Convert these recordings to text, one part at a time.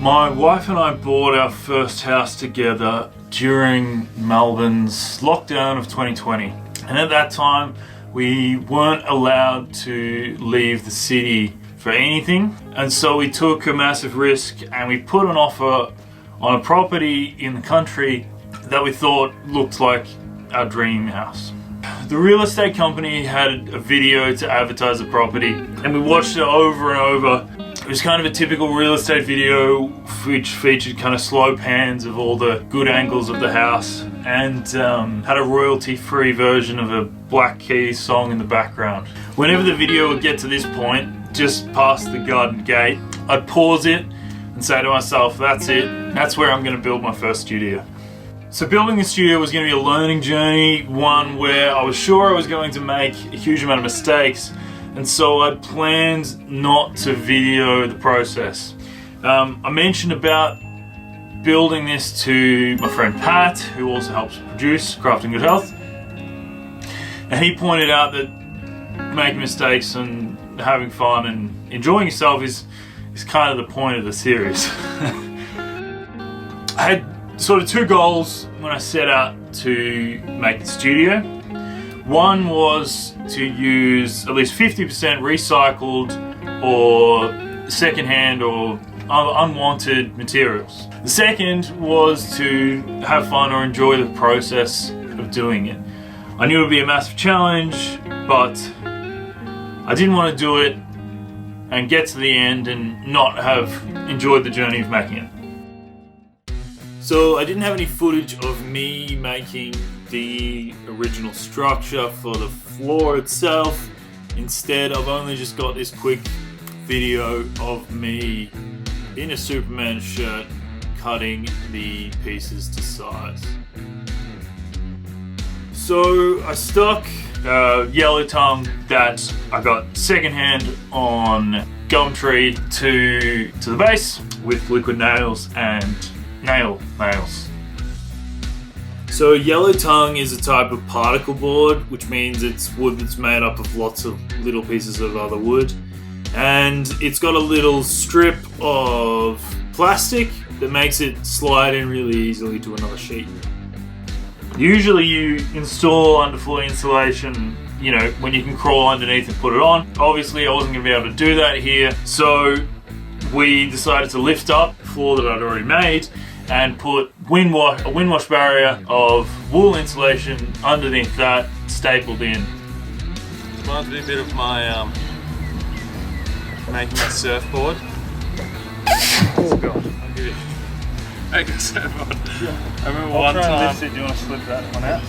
My wife and I bought our first house together during Melbourne's lockdown of 2020. And at that time, we weren't allowed to leave the city for anything. And so we took a massive risk and we put an offer on a property in the country that we thought looked like our dream house. The real estate company had a video to advertise the property and we watched it over and over. It was kind of a typical real estate video which featured kind of slow pans of all the good angles of the house and had a royalty-free version of a Black Keys song in the background. Whenever the video would get to this point, just past the garden gate, I'd pause it and say to myself, that's it, that's where I'm going to build my first studio. So building the studio was going to be a learning journey, one where I was sure I was going to make a huge amount of mistakes, and so I planned not to video the process. I mentioned about building this to my friend Pat, who also helps produce Crafting Good Health, and he pointed out that making mistakes and having fun and enjoying yourself is kind of the point of the series. I had sort of two goals when I set out to make the studio. One was to use at least 50% recycled or secondhand or unwanted materials. The second was to have fun or enjoy the process of doing it. I knew it would be a massive challenge, but I didn't want to do it and get to the end and not have enjoyed the journey of making it. So I didn't have any footage of me making the original structure for the floor itself. Instead, I've only just got this quick video of me in a Superman shirt cutting the pieces to size. So I stuck yellow tongue that I got secondhand on Gumtree to the base with liquid nails and nails. So yellow tongue is a type of particle board, which means it's wood that's made up of lots of little pieces of other wood, and it's got a little strip of plastic that makes it slide in really easily to another sheet. Usually you install underfloor insulation, you know, when you can crawl underneath and put it on. Obviously I wasn't going to be able to do that here, so we decided to lift up the floor that I'd already made and put a wind wash barrier of wool insulation underneath that, stapled in. Reminds me a bit of my making my surfboard. Oh god. I'll give you make a surfboard. Yeah. I remember I'll one try and time. lift it. Do you want to slip that one out?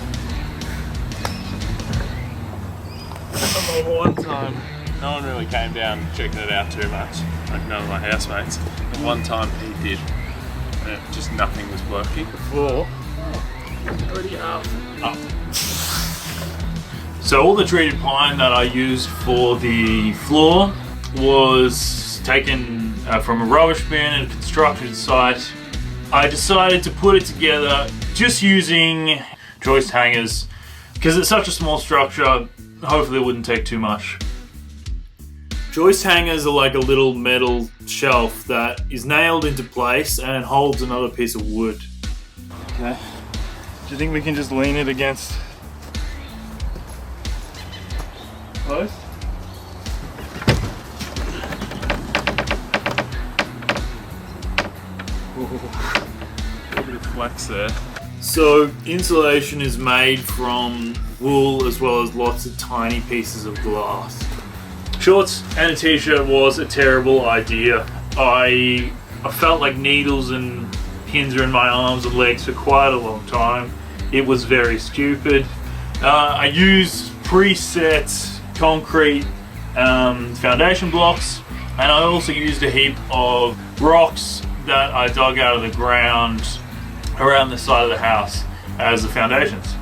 I remember one time, no one really came down checking it out too much, like none of my housemates. And one time he did, and just nothing was working. The floor. Already up. So all the treated pine that I used for the floor was taken from a rubbish bin at a construction site. I decided to put it together just using joist hangers because it's such a small structure, hopefully it wouldn't take too much. Joist hangers are like a little metal shelf that is nailed into place and holds another piece of wood. Okay. Do you think we can just lean it against close? A bit of flex there. So insulation is made from wool as well as lots of tiny pieces of glass. Shorts and a t-shirt was a terrible idea. I felt like needles and pins are in my arms and legs for quite a long time. It was very stupid. I used preset concrete foundation blocks, and I also used a heap of rocks that I dug out of the ground around the side of the house as the foundations.